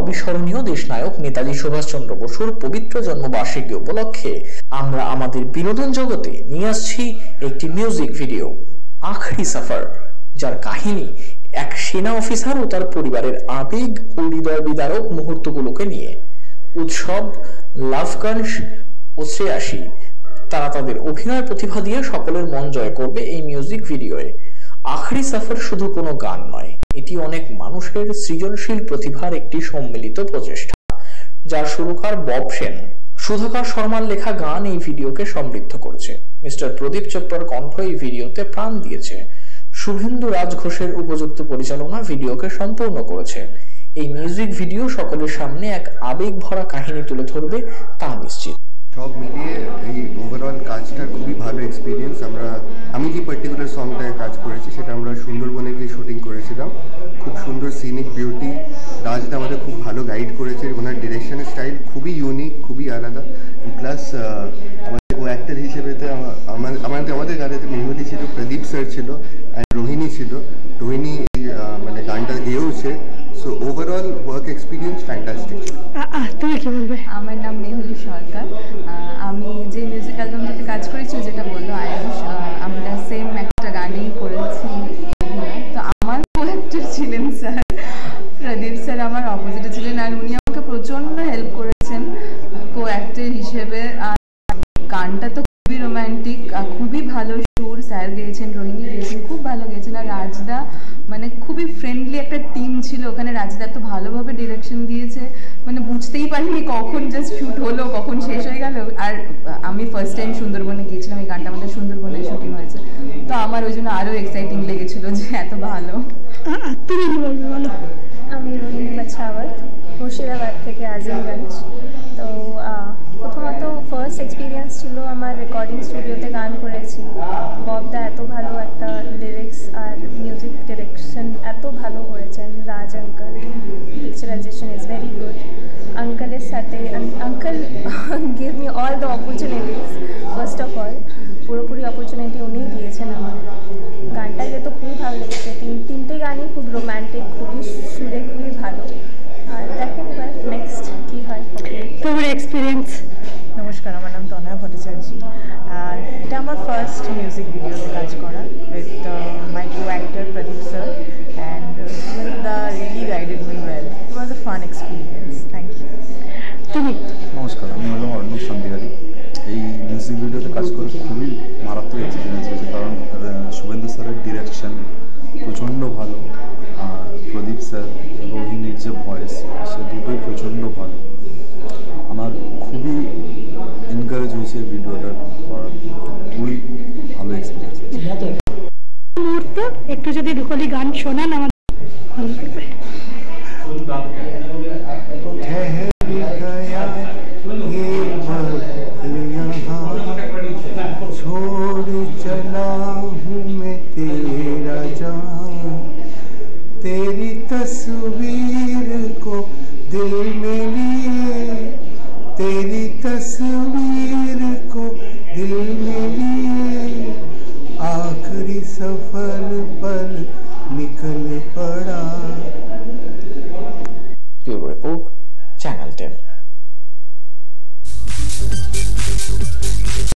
অবিস্মরণীয় দেশনায়ক নেতাজি সুভাষচন্দ্র বসুর পবিত্র জন্মবার্ষিকী উপলক্ষে আমরা আমাদের বিনোদন জগতে নিয়ে আসছি একটি মিউজিক ভিডিও, আখরি সফর, যার কাহিনী এক সেনা অফিসার ও তার পরিবারের আবেগ ও হৃদয় বিদারক মুহূর্তগুলোকে নিয়ে। উৎসব, লাভ গান ও শ্রেয়াসী, তারা তাদের অভিনয় প্রতিভা দিয়ে সকলের মন জয় করবে এই মিউজিক ভিডিওয়ে। আখরি সফর শুধু কোনো গান নয়, এটি অনেক মানুষের সৃজনশীল প্রতিভার একটি সম্মিলিত প্রচেষ্টা, যার সুরকার বব সেন। সুধাকর শর্মার লেখা গান এই ভিডিওকে সমৃদ্ধ করেছে। মিস্টার প্রদীপ চোপড়ার কণ্ঠ এই ভিডিওতে প্রাণ দিয়েছে। শুভেন্দু রাজ ঘোষের উপযুক্ত পরিচালনা ভিডিওকে সম্পূর্ণ করেছে। এই মিউজিক ভিডিও সকলের সামনে এক আবেগ ভরা কাহিনী তুলে ধরবে তা নিশ্চিত। সব মিলিয়ে এই ওভারঅল কাজটার খুবই ভালো এক্সপিরিয়েন্স। আমি যে পার্টিকুলার সংটায় কাজ করেছি সেটা আমরা সুন্দরবনে গিয়ে শুটিং করেছিলাম। খুব সুন্দর সিনিক বিউটি, রাজদা আমাদের খুব ভালো গাইড করেছে। ওনার ডিরেকশনের স্টাইল খুবই ইউনিক, খুবই আলাদা। প্লাস আমাদের কো অ্যাক্টর হিসেবে আমাদের গানেতে মেহুলি ছিল, প্রদীপ স্যার ছিল, অ্যান্ড রোহিণী ছিল। রোহিণী মানে গানটা গেয়েওছে। So overall work experience fantastic. তুমি কি বলবে? আমার নাম মেহুলি সরকার। আমি যে মিউজিক অ্যালবামটাতে কাজ করেছি, যেটা বললো আয়ুষ, আমরা সেম একটা গানেই করেছি। তো আমার কো-অ্যাক্টর ছিলেন স্যার প্রদীপ স্যার, আমার অপোজিটে ছিলেন, আর উনি আমাকে প্রচণ্ড হেল্প করেছেন কো-অ্যাক্টর হিসেবে। আর গানটা তো খুবই রোম্যান্টিক, খুবই ভালো সুর, স্যার গেয়েছেন, রোহিণী গেয়েছেন, খুব ভালো গেয়েছেন। আর রাজদা মানে খুবই ফ্রেন্ডলি একটা টিম ছিল ওখানে। রাজদা এত ভালোভাবে ডিরেকশন দিয়েছে, মানে বুঝতেই পারিনি কখন জাস্ট শুট হলো, কখন শেষ হয়ে গেল। আর আমি ফার্স্ট টাইম সুন্দরবনে গিয়েছিলাম, এই গানটা আমাদের সুন্দরবনে শুটিং হয়েছে। তো আমার ওই জন্য আরও এক্সাইটিং লেগেছিল যে এত ভালো। তুমি কি বলবে বলো? আমি রোহিণী বাছাওয়াত, মুর্শিদাবাদ থেকে আজিমগঞ্জ। তো প্রথমত ফার্স্ট এক্সপিরিয়েন্স ছিল আমার রেকর্ডিং স্টুডিওতে গান করেছি। ববদা এত ভালো একটা লিরিক্স আর মিউজিক ডিরেকশন এত ভালো করেছেন। Raj uncle picturisation is very good. আঙ্কলের সাথে uncle give me all the opportunities. First of all পুরোপুরি অপরচুনিটি উনিই দিয়েছেন আমার। গানটা যেহেতু খুবই ভালো লেগেছে, তিনটে গানই খুব রোম্যান্টিক, খুবই সুরে খুবই ভালো। আর দেখেন এবার নেক্সট কী হয়। তোমার এক্সপিরিয়েন্স? নমস্কার, আমার নাম তনয়া ভট্টাচার্য। আর এটা আমার ফার্স্ট মিউজিক ভিডিওতে কাজ করা with my co actor Pradeep sir, and they really guided me well. It was a fun experience. Thank you. তুমি? নমস্কার, আমি হলাম অর্ণব শান্তিকারী। এই মিউজিক ভিডিওতে কাজ করে খুবই মারাত্মক এক্সপিরিয়েন্স হয়েছে, কারণ শুভেন্দু স্যারের ডিরেকশন প্রচণ্ড ভালো, আর প্রদীপ স্যার, রোহিণীর যে ভয়েস, সে দুটোই প্রচণ্ড ভালো। আমার খুবই এনকারেজ হয়েছে ভিডিওটা করার, খুবই ভালো এক্সপিরিয়েন্স হয়েছে। মুহূর্ত একটু যদি দুকলি গান শোনান আমাদের ভালো লাগবে। छोड़ चला हूँ मैं तेरा जान, तेरी तस्वीर को दिल में लिए, तेरी तस्वीर को दिल में लिए